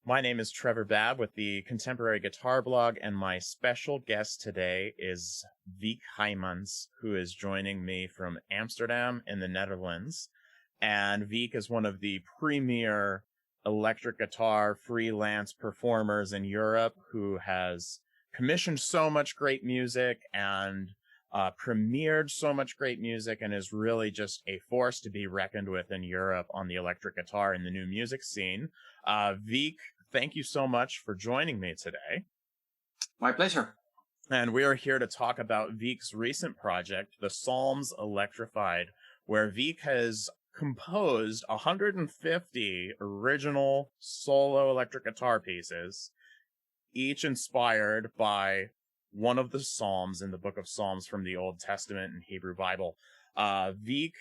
My name is Trevor Babb with the Contemporary Guitar Blog, and my special guest today is Wiek Hijmans, who is joining me from Amsterdam in the Netherlands. And Wiek is one of the premier electric guitar freelance performers in Europe who has commissioned so much great music and premiered so much great music and is really just a force to be reckoned with in Europe on the electric guitar and the new music scene. Wiek, thank you so much for joining me today. My pleasure. And we are here to talk about Wiek's recent project, the Psalms Electrified, where Wiek has composed 150 original solo electric guitar pieces, each inspired by one of the Psalms in the book of Psalms from the Old Testament and Hebrew Bible. Wiek,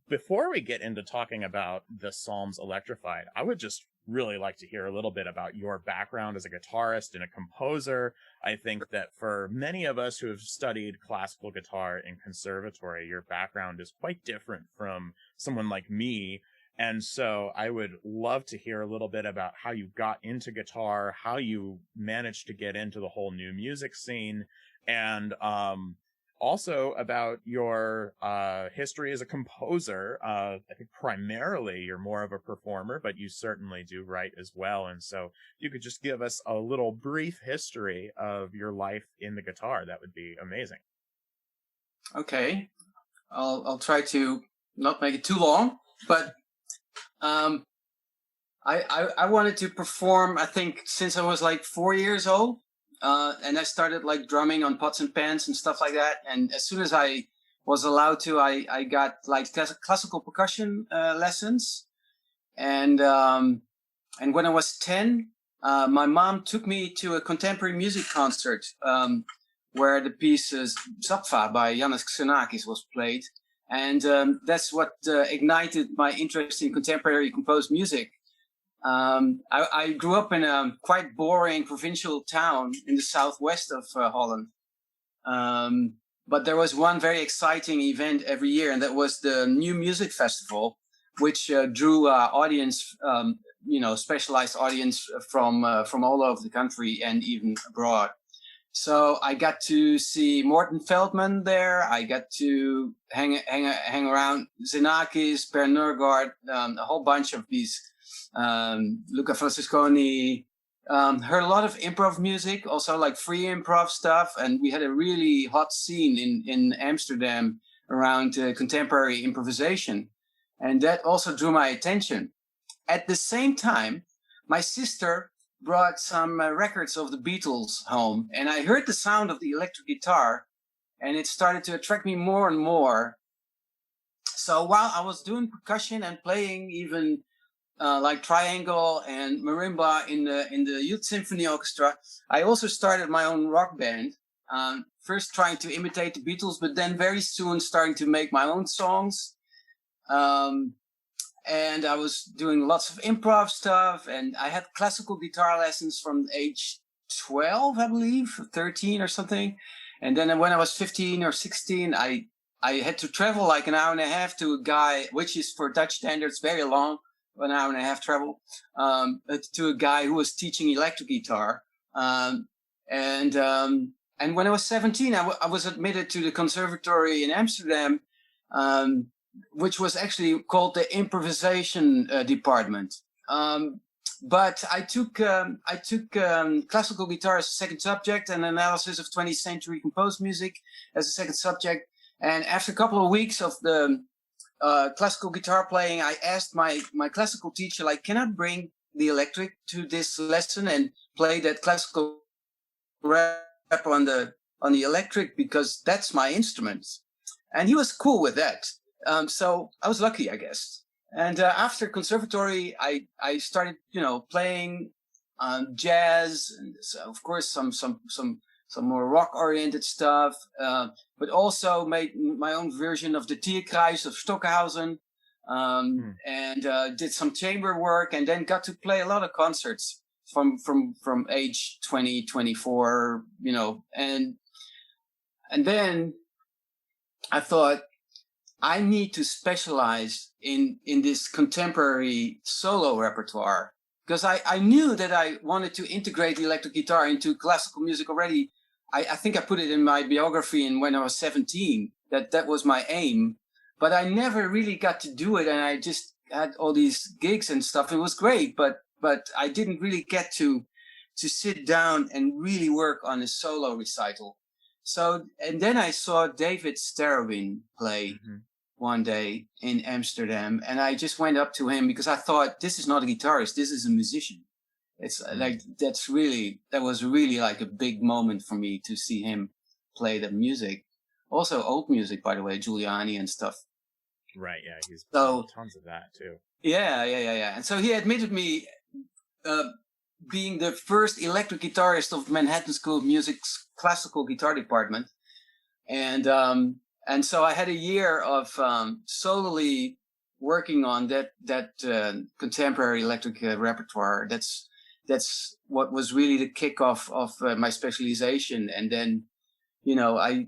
before we get into talking about the Psalms Electrified, I would just really like to hear a little bit about your background as a guitarist and a composer. I think that for many of us who have studied classical guitar in conservatory, your background is quite different from someone like me. And so I would love to hear a little bit about how you got into guitar, how you managed to get into the whole new music scene, and also about your history as a composer. I think primarily you're more of a performer, but you certainly do write as well. And so if you could just give us a little brief history of your life in the guitar, that would be amazing. Okay, I'll try to not make it too long, but I wanted to perform, I think, since I was like 4 years old. And I started like drumming on pots and pans and stuff like that. And as soon as I was allowed to, I got like classical percussion lessons. And when I was 10, my mom took me to a contemporary music concert where the piece Zapfa by Yannis Xenakis was played. And that's what ignited my interest in contemporary composed music. I grew up in a quite boring provincial town in the southwest of Holland. But there was one very exciting event every year, and that was the New Music Festival, which drew audience, specialized audience from all over the country and even abroad. So I got to see Morten Feldman there. I got to hang around Xenakis, Per Nørgaard, a whole bunch of these, Luca Francesconi. Heard a lot of improv music, also like free improv stuff. And we had a really hot scene in Amsterdam around contemporary improvisation. And that also drew my attention. At the same time, my sister brought some records of the Beatles home, and I heard the sound of the electric guitar, and it started to attract me more and more. So while I was doing percussion and playing even like triangle and marimba in the youth symphony orchestra, I also started my own rock band. First trying to imitate the Beatles, but then very soon starting to make my own songs. And I was doing lots of improv stuff, and I had classical guitar lessons from age 12, I believe, 13 or something. And then when I was 15 or 16, I had to travel like an hour and a half to a guy, which is for Dutch standards very long, an hour and a half travel, to a guy who was teaching electric guitar. And when I was 17, I was admitted to the conservatory in Amsterdam, which was actually called the improvisation department. But I took classical guitar as a second subject and analysis of 20th century composed music as a second subject. And after a couple of weeks of the classical guitar playing, I asked my classical teacher, like, can I bring the electric to this lesson and play that classical rap on the electric, because that's my instrument. And he was cool with that. So I was lucky, I guess. And after conservatory, I started, playing jazz, and so of course some more rock-oriented stuff, but also made my own version of the Tierkreis of Stockhausen, and did some chamber work, and then got to play a lot of concerts from age 20, 24, and then I thought, I need to specialize in this contemporary solo repertoire, because I knew that I wanted to integrate the electric guitar into classical music already. I think I put it in my biography when I was 17, that was my aim, but I never really got to do it. And I just had all these gigs and stuff. It was great, but I didn't really get to sit down and really work on a solo recital. So, and then I saw David Starobin play one day in Amsterdam, and I just went up to him because I thought, this is not a guitarist, this is a musician. It's like, that was really like a big moment for me to see him play the music. Also old music, by the way, Giuliani and stuff. Right, yeah, he's played tons of that too. Yeah. And so he admitted me being the first electric guitarist of Manhattan School of Music's classical guitar department. And so I had a year of solely working on that contemporary electric repertoire. That's what was really the kickoff of my specialization. And then, I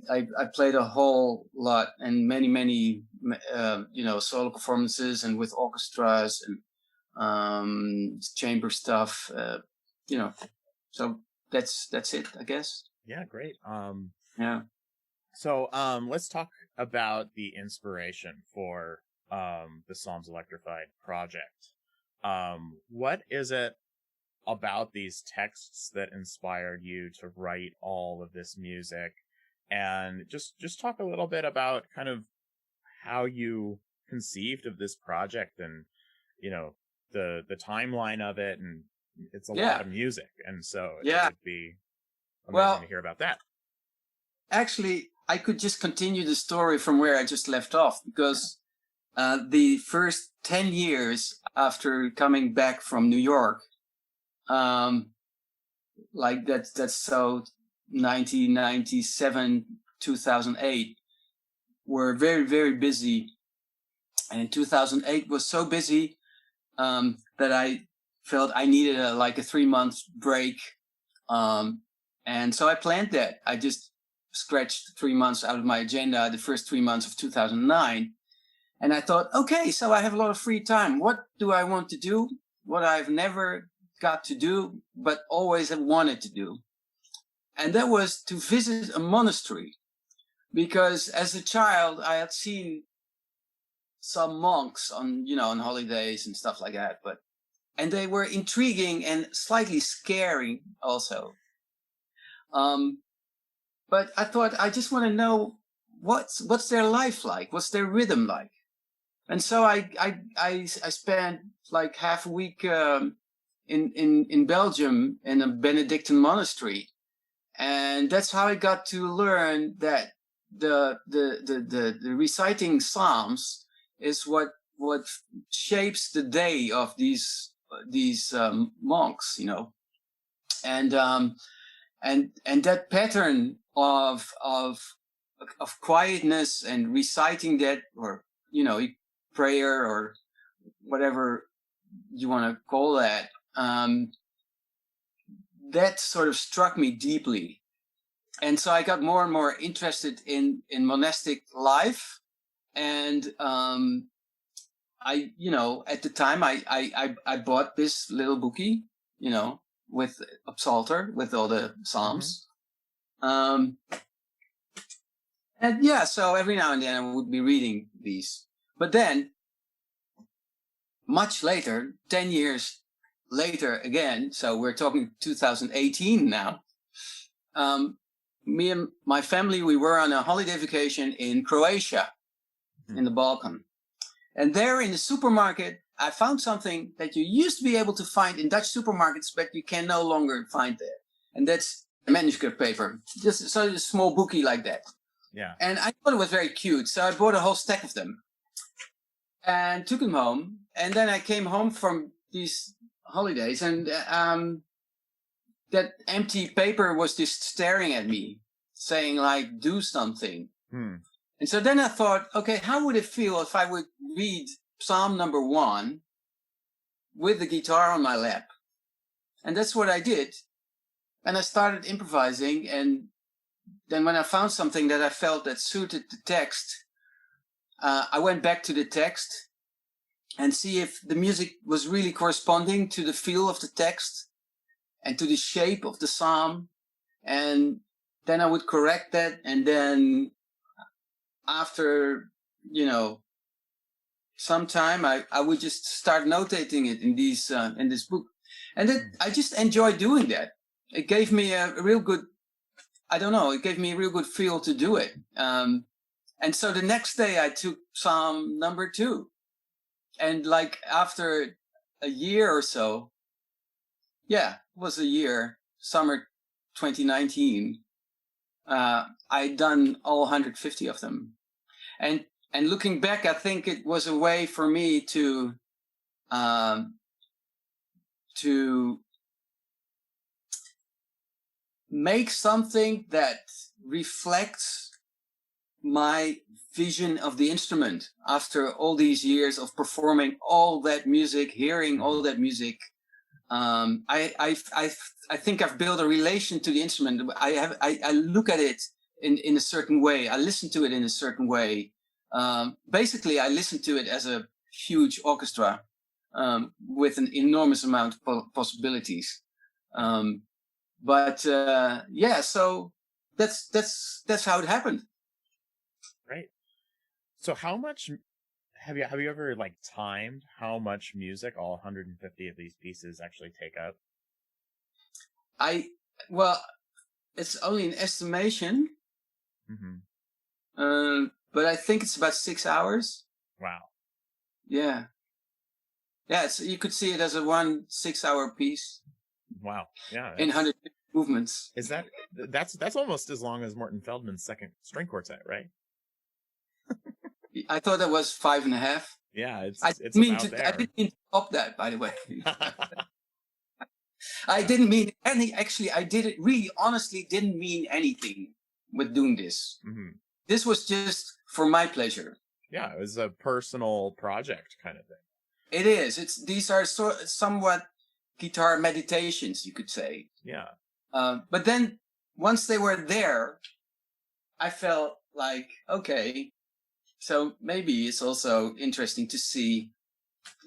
played a whole lot and many solo performances and with orchestras and chamber stuff. So that's it, I guess. Yeah, great. Yeah. So let's talk about the inspiration for the Psalms Electrified project. What is it about these texts that inspired you to write all of this music? And just talk a little bit about kind of how you conceived of this project and, the timeline of it. And it's a lot of music. And so it would be amazing to hear about that. Actually, I could just continue the story from where I just left off, because the first 10 years after coming back from New York, like that's so 1997, 2008, were very, very busy. And in 2008 was so busy that I felt I needed a 3-month break. And so I planned that. I just scratched 3 months out of my agenda, the first 3 months of 2009. And I thought, okay, so I have a lot of free time. What do I want to do? What I've never got to do, but always have wanted to do. And that was to visit a monastery. Because as a child, I had seen some monks on holidays and stuff like that. And they were intriguing and slightly scary also. But I thought, I just want to know what's their life like? What's their rhythm like? And so I spent like half a week in Belgium in a Benedictine monastery, and that's how I got to learn that the reciting Psalms is what shapes the day of these monks, and that pattern of quietness and reciting that, or prayer or whatever you want to call that, that sort of struck me deeply. And so I got more and more interested in monastic life. And I at the time I bought this little bookie, with a psalter with all the Psalms. And so every now and then I would be reading these. But then, much later, 10 years later again, so we're talking 2018 now, me and my family, we were on a holiday vacation in Croatia, in the Balkan. And there in the supermarket, I found something that you used to be able to find in Dutch supermarkets, but you can no longer find there. And that's manuscript paper, just a small bookie like that. Yeah. And I thought it was very cute, so I bought a whole stack of them and took them home. And then I came home from these holidays, and that empty paper was just staring at me, saying like, do something. And so then I thought, okay, how would it feel if I would read Psalm number 1 with the guitar on my lap? And that's what I did. And I started improvising. And then when I found something that I felt that suited the text, I went back to the text and see if the music was really corresponding to the feel of the text and to the shape of the psalm. And then I would correct that. And then after, some time, I would just start notating it in this book. And I just enjoy doing that. It gave me a real good, I don't know, it gave me a real good feel to do it. And so the next day I took Psalm number 2. And like after a year or so, it was a year, summer 2019, I'd done all 150 of them. And looking back, I think it was a way for me to make something that reflects my vision of the instrument after all these years of performing all that music, hearing all that music. I think I've built a relation to the instrument. I look at it in a certain way. I listen to it in a certain way. Basically, I listen to it as a huge orchestra with an enormous amount of possibilities. So that's how it happened. Right. So how much have you ever like timed how much music all 150 of these pieces actually take up? Well, it's only an estimation. Mm-hmm. But I think it's about 6 hours. Wow. Yeah. Yeah, so you could see it as a 1 6-hour piece. Wow. Yeah. In 100 movements. Is that's almost as long as Morton Feldman's second string quartet, right? I thought that was 5.5. Yeah, it's I about there. I didn't mean to up that, by the way. I didn't mean any. Actually, I honestly didn't mean anything with doing this. Mm-hmm. This was just for my pleasure. Yeah, it was a personal project kind of thing. It is. These are somewhat guitar meditations, you could say. Yeah. But then once they were there, I felt like, okay, so maybe it's also interesting to see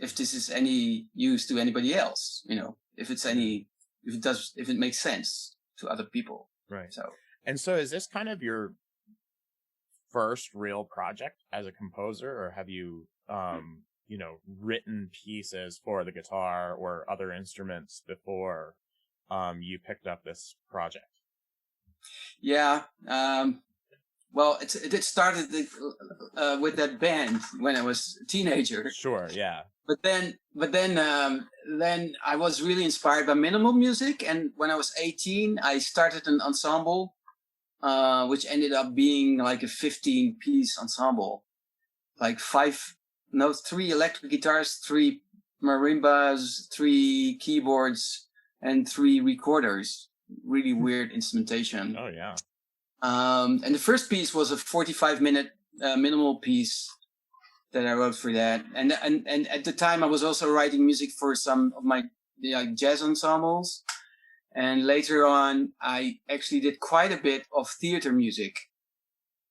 if this is any use to anybody else, if it makes sense to other people. Right. So is this kind of your first real project as a composer, or have you, written pieces for the guitar or other instruments before, you picked up this project? Yeah. Well, it started with that band when I was a teenager. Sure, yeah. But then I was really inspired by minimal music, and when I was 18, I started an ensemble, which ended up being like a 15-piece ensemble, like 3 electric guitars, 3 marimbas, 3 keyboards, and 3 recorders. Really weird instrumentation. Oh yeah. And the first piece was a 45-minute minimal piece that I wrote for that. And at the time I was also writing music for some of my jazz ensembles. And later on, I actually did quite a bit of theater music.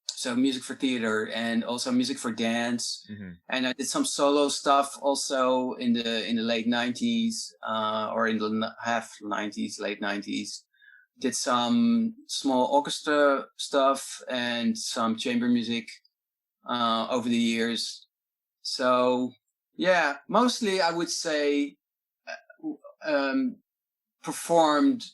So music for theater and also music for dance. Mm-hmm. And I did some solo stuff also in the late 90s, or in the late 90s. Did some small orchestra stuff and some chamber music over the years. So yeah, mostly I would say performed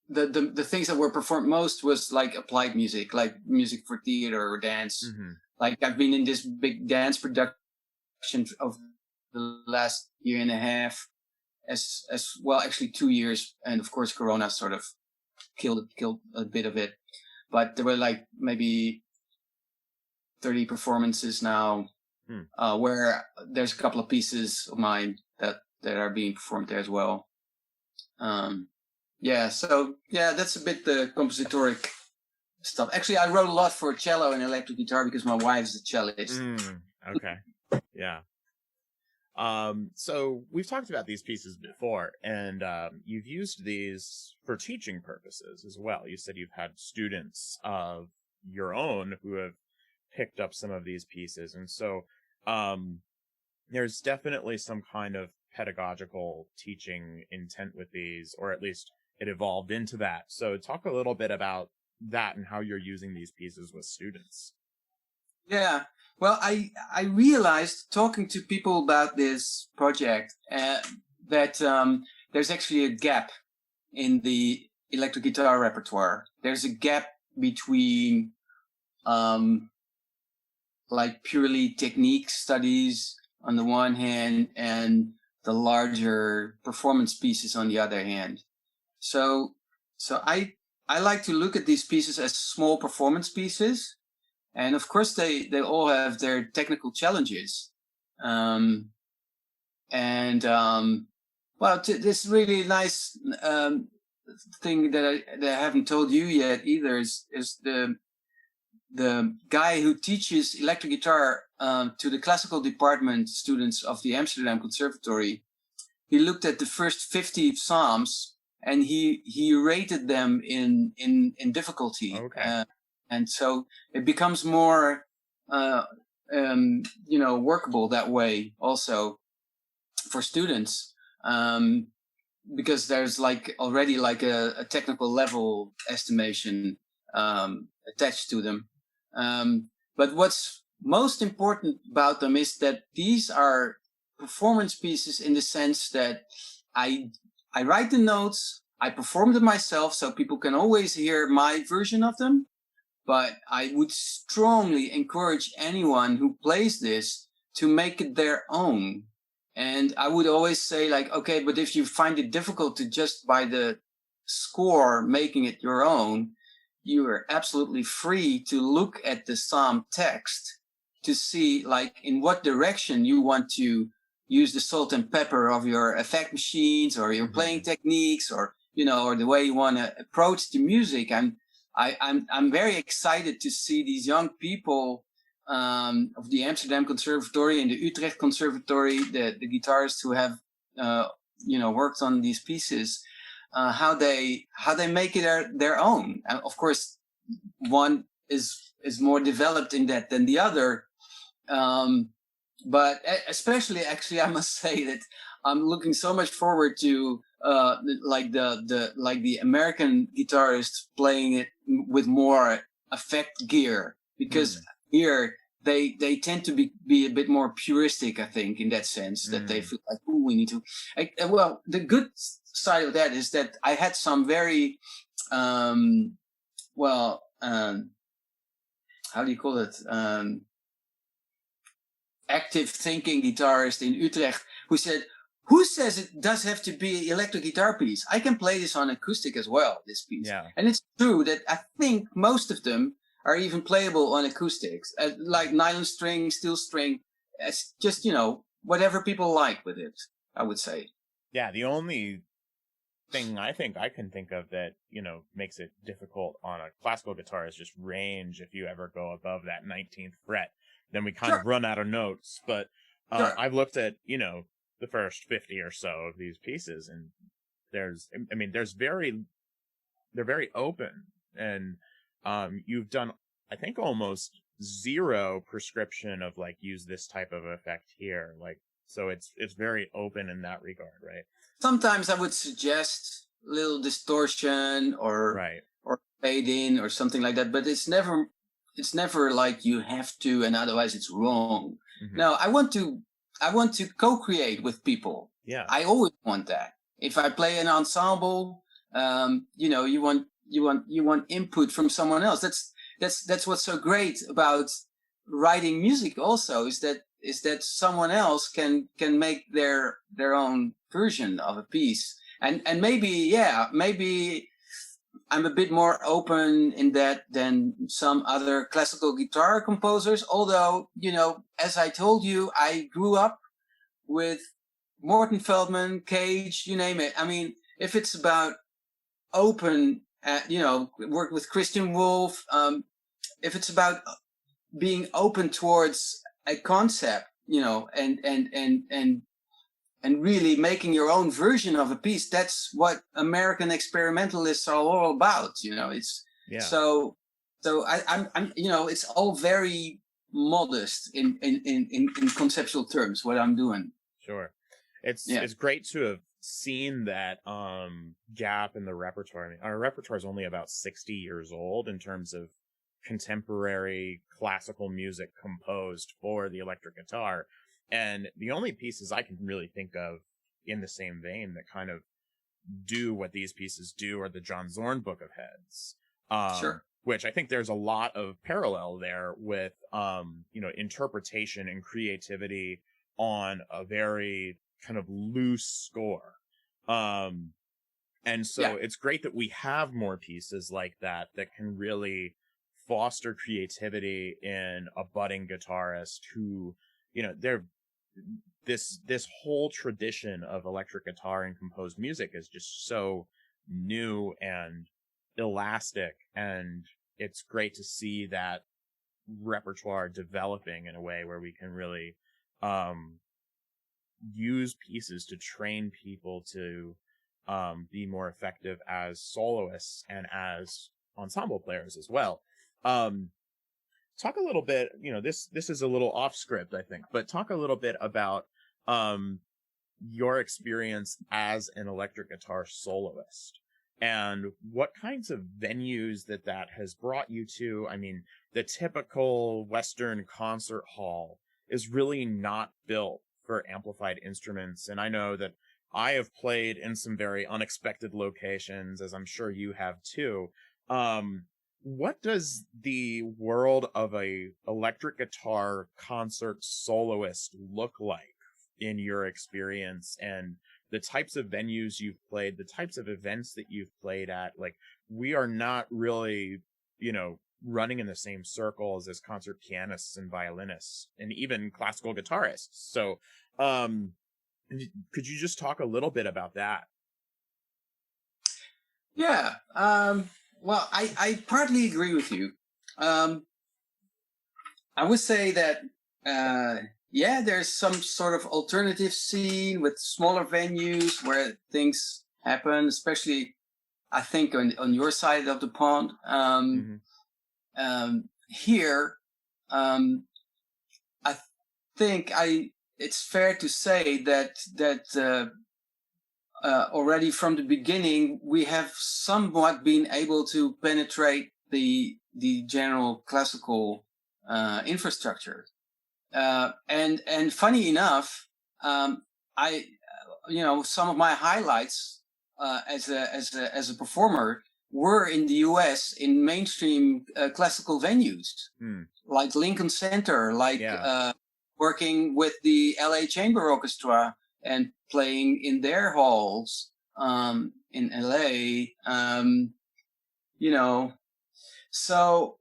the things that were performed most was like applied music, like music for theater or dance. Mm-hmm. Like I've been in this big dance production of the last year and a half, as well, actually 2 years, and of course Corona sort of killed a bit of it, but there were like maybe 30 performances now, where there's a couple of pieces of mine that are being performed there as well. So that's a bit the compositoric stuff. Actually, I wrote a lot for cello and electric guitar because my wife is a cellist. Okay. Yeah. So we've talked about these pieces before, and you've used these for teaching purposes as well. You said you've had students of your own who have picked up some of these pieces, and so there's definitely some kind of pedagogical teaching intent with these, or at least it evolved into that. So talk a little bit about that and how you're using these pieces with students. Yeah. Well, I realized talking to people about this project that there's actually a gap in the electric guitar repertoire. There's a gap between like purely technique studies on the one hand and the larger performance pieces on the other hand. So I like to look at these pieces as small performance pieces. And of course, they all have their technical challenges. Well, this really nice thing that I haven't told you yet either is the guy who teaches electric guitar to the classical department students of the Amsterdam Conservatory. He looked at the first 50 psalms and he rated them in difficulty. Okay. And so it becomes more, workable that way also for students, because there's like already like a technical level estimation attached to them. But what's most important about them is that these are performance pieces in the sense that I write the notes, I perform them myself, so people can always hear my version of them. But I would strongly encourage anyone who plays this to make it their own. And I would always say, like, okay, but if you find it difficult to just by the score making it your own, you are absolutely free to look at the psalm text to see, like, in what direction you want to use the salt and pepper of your effect machines or your playing techniques, or or the way you want to approach the music. I'm very excited to see these young people of the Amsterdam Conservatory and the Utrecht Conservatory, the guitarists who have worked on these pieces, how they make it their own. And of course, one is more developed in that than the other. But especially, actually, I must say that I'm looking so much forward to the American guitarists playing it with more effect gear, because here they tend to be a bit more puristic, I think, in that sense, that they feel like, oh, we need to. Well, the good side of that is that I had some very how do you call it? Active thinking guitarist in Utrecht who said, who says it does have to be an electric guitar piece? I can play this on acoustic as well, this piece. Yeah. And it's true that I think most of them are even playable on acoustics, like nylon string, steel string. It's just, whatever people like with it, I would say. Yeah, the only thing I think I can think of that, makes it difficult on a classical guitar is just range. If you ever go above that 19th fret, then we kind of run out of notes. But I've looked at, the first 50 or so of these pieces, and they're very open, and you've done, I think, almost zero prescription of like use this type of effect here, like, so it's very open in that regard, right? Sometimes I would suggest a little distortion or fade in or something like that, but it's never like you have to, and otherwise it's wrong. No, I want to co-create with people. Yeah. I always want that. If I play an ensemble, you want input from someone else. That's what's so great about writing music also, is that someone else can make their own version of a piece. And maybe I'm a bit more open in that than some other classical guitar composers. Although, as I told you, I grew up with Morton Feldman, Cage, you name it. I mean, if it's about open, work with Christian Wolff, if it's about being open towards a concept, and really making your own version of a piece, that's what American experimentalists are all about. So I'm it's all very modest in conceptual terms what I'm doing. Sure. It's great to have seen that gap in the repertoire. I mean, our repertoire is only about 60 years old in terms of contemporary classical music composed for the electric guitar. And the only pieces I can really think of in the same vein that kind of do what these pieces do are the John Zorn Book of Heads. Sure. Which I think there's a lot of parallel there with, interpretation and creativity on a very kind of loose score. And so it's great that we have more pieces like that can really foster creativity in a budding guitarist who, this whole tradition of electric guitar and composed music is just so new and elastic, and it's great to see that repertoire developing in a way where we can really use pieces to train people to be more effective as soloists and as ensemble players as well. Talk a little bit, this is a little off script, I think, but talk a little bit about your experience as an electric guitar soloist and what kinds of venues that has brought you to. I mean, the typical Western concert hall is really not built for amplified instruments. And I know that I have played in some very unexpected locations, as I'm sure you have too. What does the world of a electric guitar concert soloist look like in your experience, and the types of venues you've played, the types of events that you've played at? Like, we are not really, running in the same circles as concert pianists and violinists and even classical guitarists. So, could you just talk a little bit about that? Yeah. Well, I partly agree with you. I would say that, there's some sort of alternative scene with smaller venues where things happen, especially, I think, on your side of the pond. Here, I think it's fair to say that already from the beginning, we have somewhat been able to penetrate the general classical infrastructure. And funny enough, some of my highlights as a performer were in the U.S. in mainstream classical venues, like Lincoln Center, working with the L.A. Chamber Orchestra and playing in their halls in LA, So,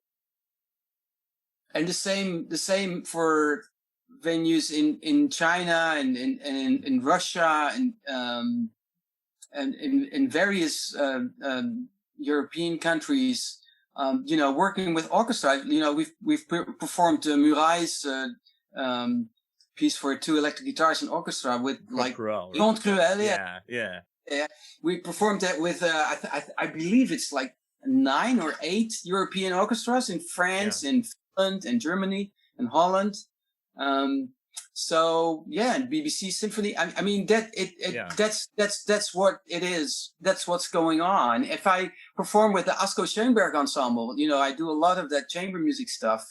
and the same for venues in China and in Russia and in various European countries. Working with orchestra. We've performed Muray's piece for 2 electric guitars and orchestra with Claude Cruel, yeah. We performed that with I believe it's like 9 or 8 European orchestras in France, in Finland, and Germany, and Holland. And BBC Symphony. I mean that's what it is. That's what's going on. If I perform with the Asko Schoenberg Ensemble, I do a lot of that chamber music stuff.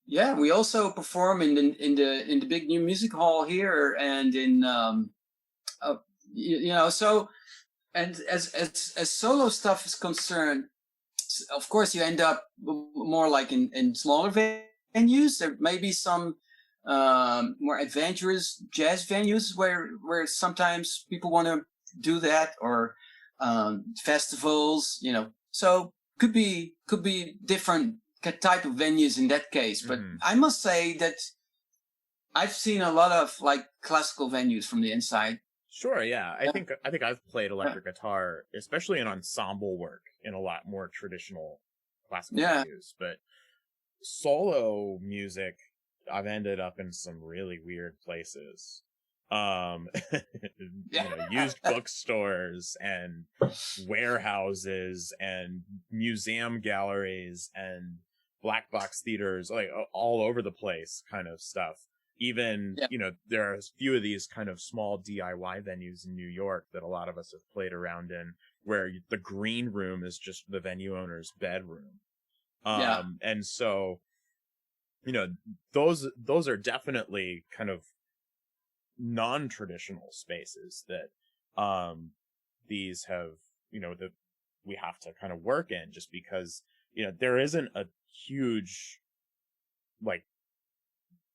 We also perform in the big new music hall here, and in so, and as solo stuff is concerned, of course you end up more like in smaller venues. There may be some more adventurous jazz venues where sometimes people want to do that, or festivals, so could be different type of venues in that case. But I must say that I've seen a lot of like classical venues from the inside. Sure, yeah. I think I've played electric guitar, especially in ensemble work, in a lot more traditional classical venues. But solo music, I've ended up in some really weird places. Used bookstores and warehouses and museum galleries and black box theaters, like all over the place kind of stuff. Even, Yeah. you know, there are a few of these kind of small DIY venues in New York that a lot of us have played around in, where the green room is just the venue owner's bedroom. Yeah. And so, you know, those are definitely kind of non-traditional spaces that these have, you know, that we have to kind of work in, just because, you know, there isn't a huge like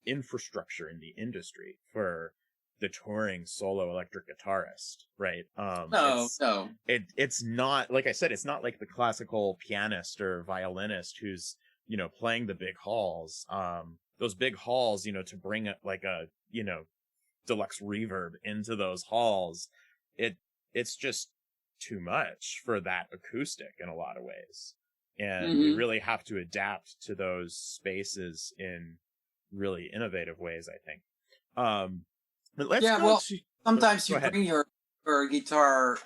infrastructure in the industry for the touring solo electric guitarist, right? No, no. It's not, like I said, it's not like the classical pianist or violinist who's, you know, playing the big halls. Those big halls, you know, to bring like a, you know, deluxe reverb into those halls, it's just too much for that acoustic in a lot of ways. And we really have to adapt to those spaces in really innovative ways, I think. But let's go well, to sometimes go you ahead. bring your guitar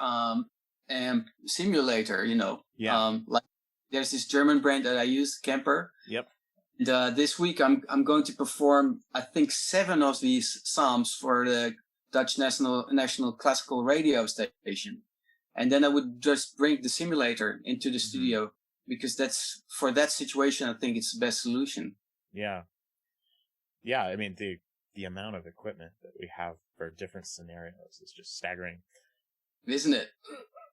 amp simulator, you know. Yeah. Like there's this German brand that I use, Kemper. Yep. And this week I'm going to perform, I think, 7 of these psalms for the Dutch National Classical Radio Station. And then I would just bring the simulator into the studio, because that's, for that situation, I think it's the best solution. Yeah. Yeah, I mean, the amount of equipment that we have for different scenarios is just staggering. Isn't it?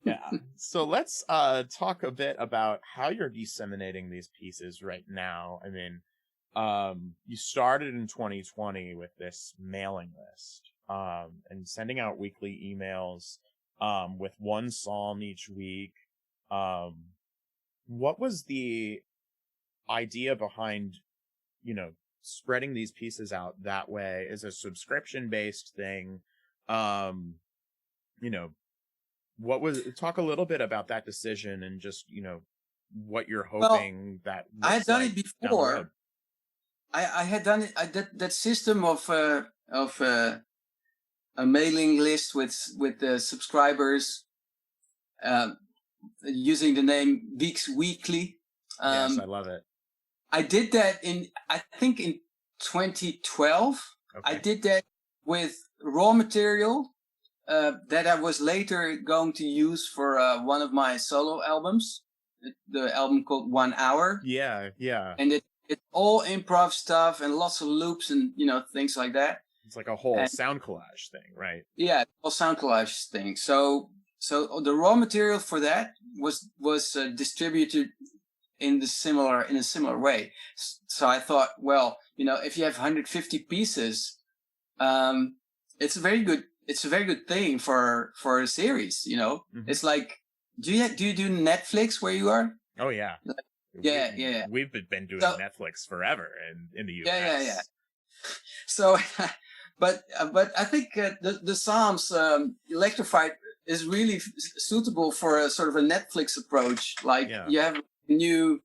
Yeah. So let's talk a bit about how you're disseminating these pieces right now. I mean, you started in 2020 with this mailing list, and sending out weekly emails, with one psalm each week. What was the idea behind, you know, spreading these pieces out that way? Is a subscription-based thing? You know, talk a little bit about that decision, and just, you know, what you're hoping that I had looks done like it down the road. before. I had done it. I did that system of a mailing list with the subscribers, using the name Wiek's Weekly. Yes, I love it. I did that I think in 2012. Okay. I did that with raw material that I was later going to use for one of my solo albums, the album called 1 Hour. Yeah, yeah. And it's all improv stuff and lots of loops and, you know, things like that. It's like a whole sound collage thing, right? Yeah, all sound collage thing. So the raw material for that was distributed in a similar way. So I thought, well, you know, if you have 150 pieces, it's a very good thing for a series. You know, it's like, do you do Netflix where you are? Oh yeah. Yeah. We've been doing Netflix forever in the US. Yeah. So, but I think the Psalms Electrified is really suitable for a sort of a Netflix approach. Like you have a new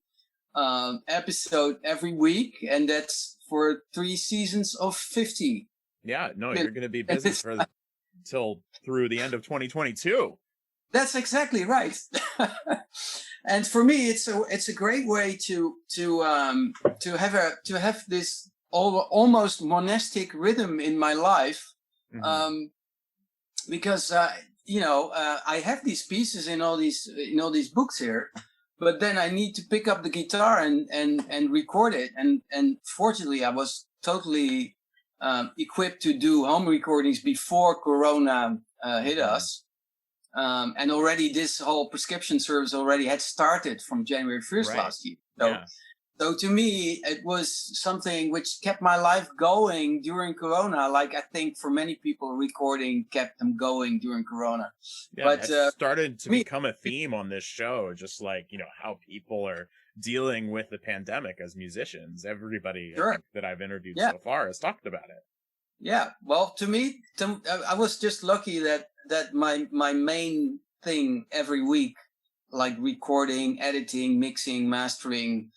episode every week, and that's for 3 seasons of 50. Yeah, no, you're going to be busy till through the end of 2022. That's exactly right. And for me, it's a great way to have this almost monastic rhythm in my life, because you know, I have these pieces in all these books here, but then I need to pick up the guitar and record it, and fortunately I was totally equipped to do home recordings before Corona hit us. And already this whole prescription service already had started from January 1st last year. So to me, it was something which kept my life going during Corona. Like I think for many people, recording kept them going during Corona. Yeah, but it started to become a theme on this show, just like, you know, how people are dealing with the pandemic as musicians. Everybody I think, that I've interviewed so far has talked about it. Yeah, well, to me, I was just lucky that my main thing every week, like recording, editing, mixing, mastering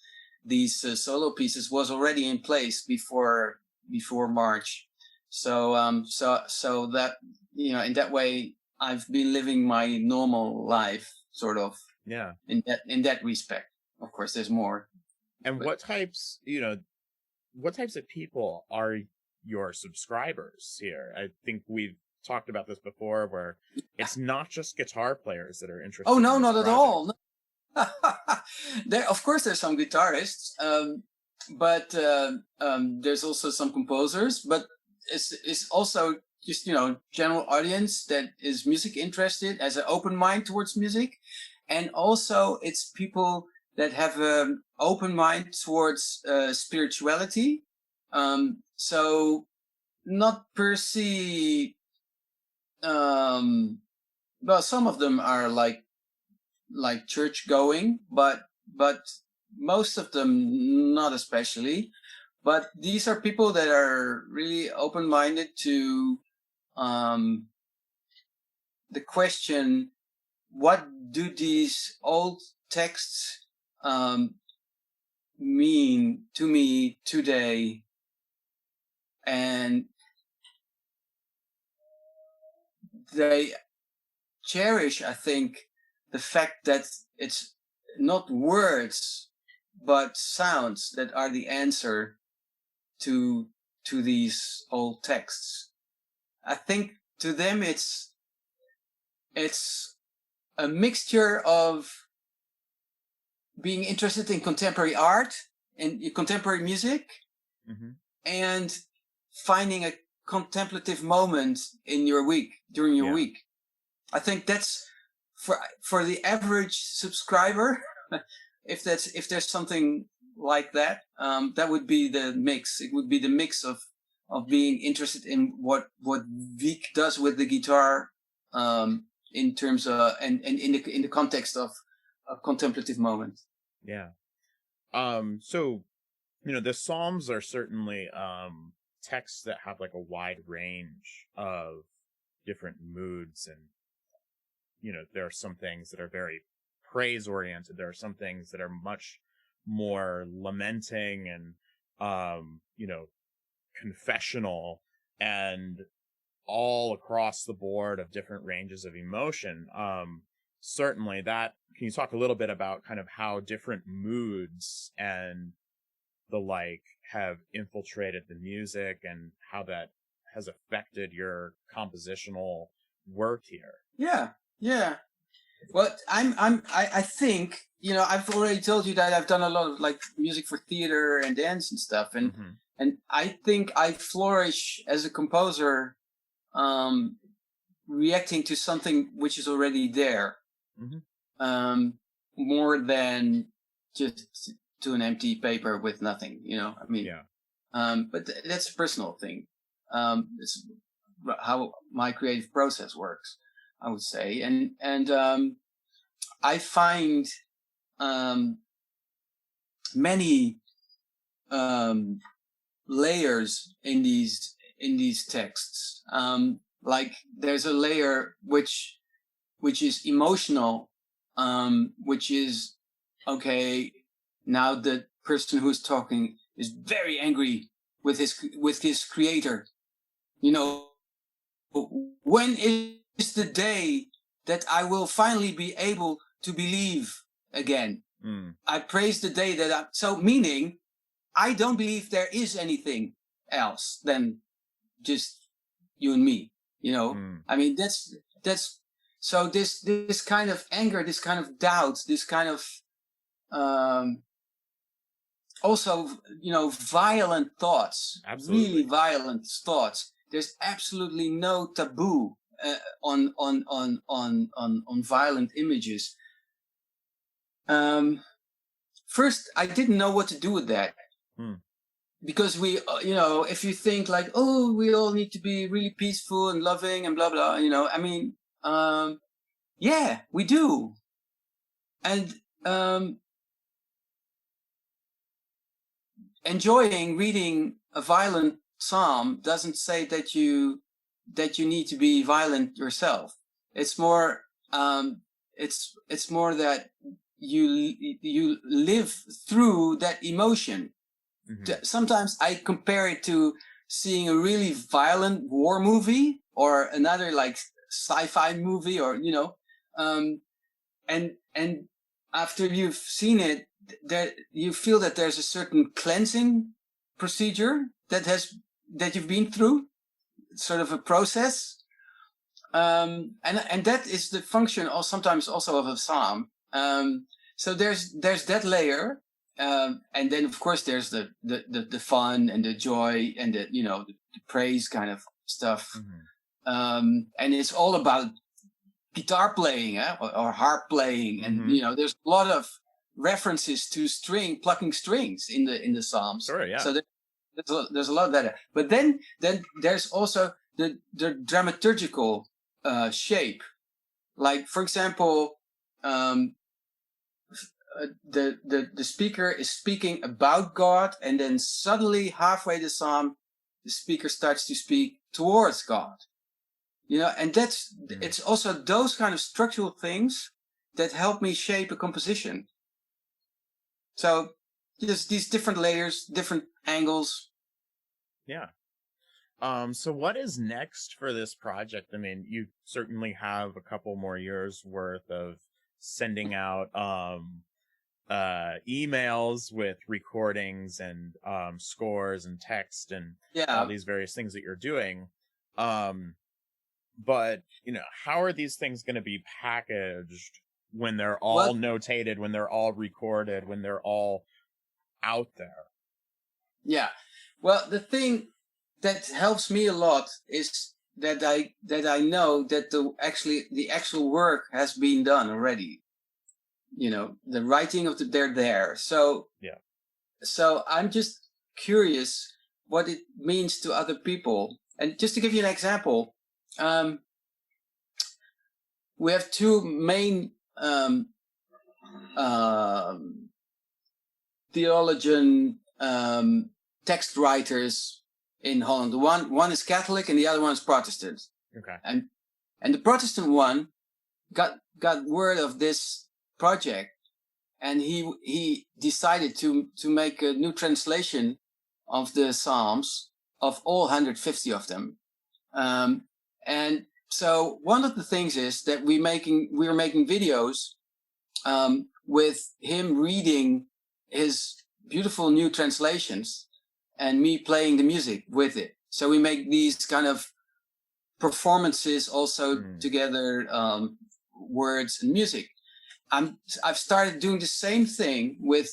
these solo pieces, was already in place before March. So that, you know, in that way, I've been living my normal life, sort of. Yeah. In that respect, of course, there's more. And But what types of people are your subscribers here? I think we've talked about this before, where it's not just guitar players that are interested oh in no, this not at project. all. There, of course, there's some guitarists, but there's also some composers. But it's also just general audience that is music interested, has an open mind towards music, and also it's people that have an open mind towards spirituality. So not per se. Well, some of them are like church going, but most of them not especially. But these are people that are really open minded to the question: what do these old texts mean to me today? And they cherish, I think, the fact that it's not words but sounds that are the answer to these old texts. I think to them it's a mixture of being interested in contemporary art and contemporary music, Mm-hmm. and finding a contemplative moment in your week during your week. I think that's for the average subscriber. if there's something like that, that would be the mix. It would be the mix of being interested in what Wiek does with the guitar, in terms of and in the context of a contemplative moment. Yeah. So, the Psalms are certainly texts that have like a wide range of different moods, and there are some things that are very praise oriented. There are some things that are much more lamenting and confessional, and all across the board of different ranges of emotion. Certainly that, can you talk a little bit about kind of how different moods and the like have infiltrated the music, and how that has affected your compositional work here? Yeah. Well, I think, I've already told you that I've done a lot of like music for theater and dance and stuff, and Mm-hmm. and I think I flourish as a composer, reacting to something which is already there, Mm-hmm. more than just to an empty paper with nothing. I mean, Yeah. but that's a personal thing. It's how my creative process works, I would say, and I find many layers in these texts. Like there's a layer which is emotional, which is okay. Now the person who's talking is very angry with his creator. When is the day that I will finally be able to believe again? I praise the day that meaning I don't believe there is anything else than just you and me. I mean, that's so this kind of anger, this kind of doubt, this kind of also violent thoughts, Absolutely. really violent thoughts. There's absolutely no taboo on violent images. First, I didn't know what to do with that. Because we, if you think like, oh, we all need to be really peaceful and loving and blah, blah, I mean, yeah, we do. And enjoying reading a violent psalm doesn't say that you need to be violent yourself. It's more, it's more that you live through that emotion. Mm-hmm. Sometimes I compare it to seeing a really violent war movie or another like sci-fi movie, or and after you've seen it, that you feel that there's a certain cleansing procedure that you've been through, sort of a process. And that is the function, or sometimes also, of a psalm. So there's that layer, and then of course there's the fun and the joy and the praise kind of stuff. And it's all about guitar playing, or harp playing, and there's a lot of references to plucking strings in the psalms. Sure, yeah. So there's a lot of that. But then there's also the dramaturgical shape. Like, for example, the speaker is speaking about God, and then suddenly halfway the psalm, the speaker starts to speak towards God. And it's also those kind of structural things that help me shape a composition. So there's these different layers, different angles. Yeah. So what is next for this project? I mean, you certainly have a couple more years worth of sending out emails with recordings and scores and text and all these various things that you're doing. But how are these things going to be packaged when they're all notated, when they're all recorded, when they're all out there? Yeah. Well, the thing that helps me a lot is that I know that the actual work has been done already. The writing of they're there. So yeah. So I'm just curious what it means to other people. And just to give you an example, we have two main theologian text writers in Holland. One is Catholic and the other one is Protestant. Okay. And the Protestant one got word of this project, and he decided to make a new translation of the Psalms, of all 150 of them. And so one of the things is that we're making videos with him reading his beautiful new translations and me playing the music with it. So we make these kind of performances also together, words and music. I've started doing the same thing with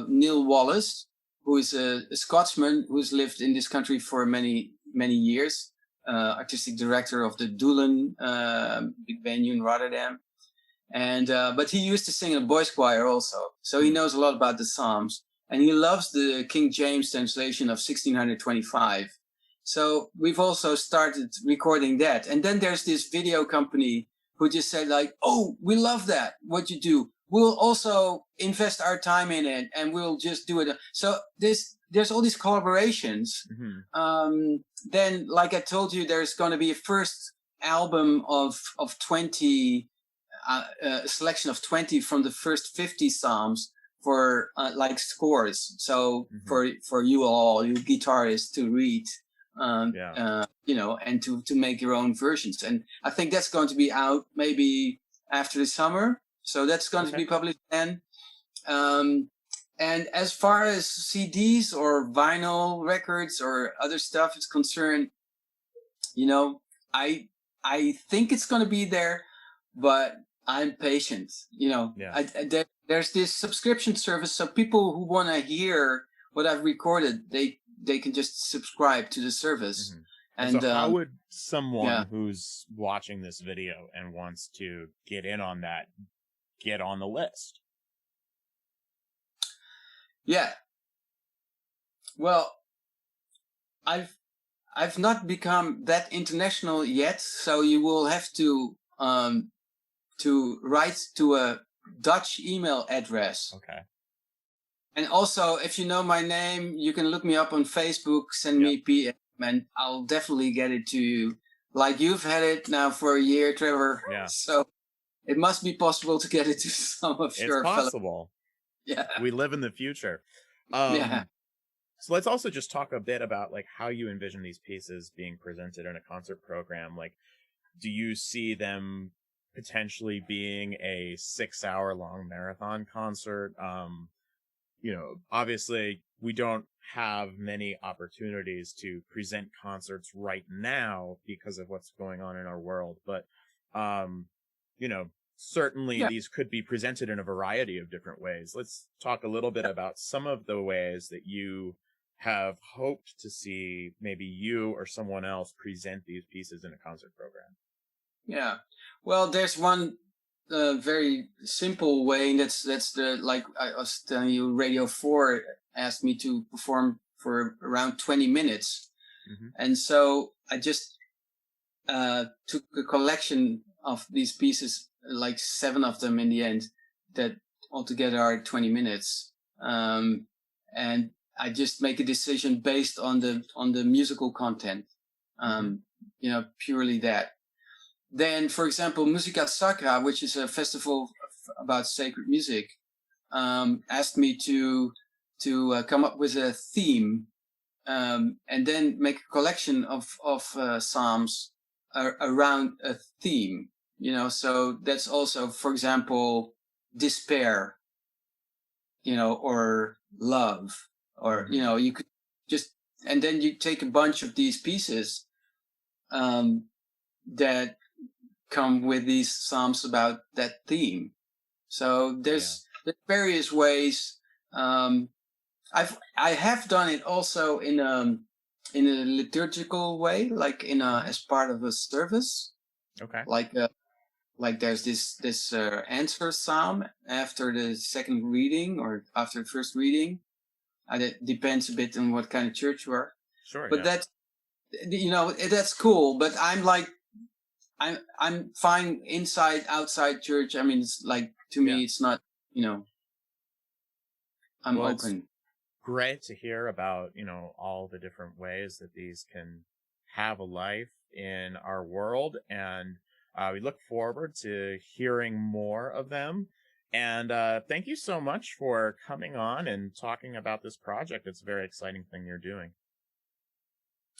Neil Wallace, who is a Scotsman who's lived in this country for many years, artistic director of the Doelen big venue in Rotterdam, and but he used to sing in a boys' choir also, so he knows a lot about the Psalms, and he loves the King James translation of 1625. So we've also started recording that, and then there's this video company who just said like, "Oh, we love that, what you do. We'll also invest our time in it, and we'll just do it." So there's all these collaborations. Then, like I told you, there's going to be a first album of 20, a selection of 20 from the first 50 Psalms for like scores. So for you all, you guitarists, to read. And to make your own versions. And I think that's going to be out maybe after the summer. So that's going to be published then. And as far as CDs or vinyl records or other stuff is concerned, I think it's going to be there, but I'm patient. There's this subscription service, so people who want to hear what I've recorded, they can just subscribe to the service. And so how would someone who's watching this video and wants to get in on that get on the list? Yeah. Well, I've not become that international yet, so you will have to write to a Dutch email address. Okay. And also, if you know my name, you can look me up on Facebook, send me PM, and I'll definitely get it to you. Like you've had it now for a year, Trevor. Yeah. So it must be possible to get it to some of your fellow. It's possible. Yeah. We live in the future. Yeah. So let's also just talk a bit about like how you envision these pieces being presented in a concert program. Like, do you see them potentially being a 6-hour long marathon concert? obviously we don't have many opportunities to present concerts right now because of what's going on in our world. But, certainly these could be presented in a variety of different ways. Let's talk a little bit about some of the ways that you have hoped to see maybe you or someone else present these pieces in a concert program. Yeah. Well, there's one very simple way, and that's the, like I was telling you, Radio 4 asked me to perform for around 20 minutes. Mm-hmm. And so I just took a collection of these pieces, like 7 of them in the end, that altogether are 20 minutes. And I just make a decision based on the musical content, purely that. Then, for example, Musica Sacra, which is a festival about sacred music, asked me to come up with a theme, and then make a collection of psalms around a theme. So that's also, for example, despair, or love, or you could just, and then you take a bunch of these pieces that come with these psalms about that theme. So there's various ways. I have done it also in a liturgical way, like as part of a service. Okay. Like there's this answer psalm after the second reading or after the first reading. It depends a bit on what kind of church you are. Sure. But that's cool. But I'm fine inside, outside church. I mean, it's like, to me, it's not, I'm open. Great to hear about, all the different ways that these can have a life in our world. And we look forward to hearing more of them. And thank you so much for coming on and talking about this project. It's a very exciting thing you're doing.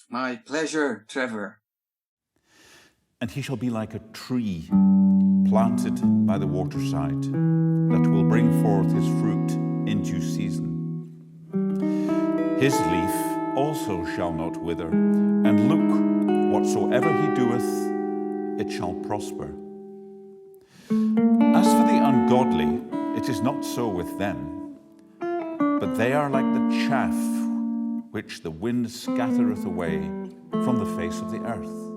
My pleasure, Trevor. And he shall be like a tree planted by the waterside that will bring forth his fruit in due season. His leaf also shall not wither, and look, whatsoever he doeth, it shall prosper. As for the ungodly, it is not so with them, but they are like the chaff which the wind scattereth away from the face of the earth.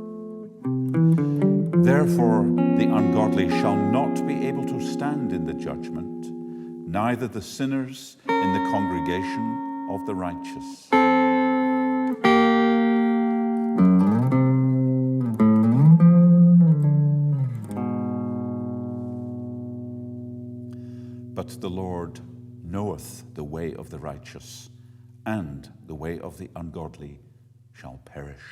Therefore the ungodly shall not be able to stand in the judgment, neither the sinners in the congregation of the righteous. But the Lord knoweth the way of the righteous, and the way of the ungodly shall perish.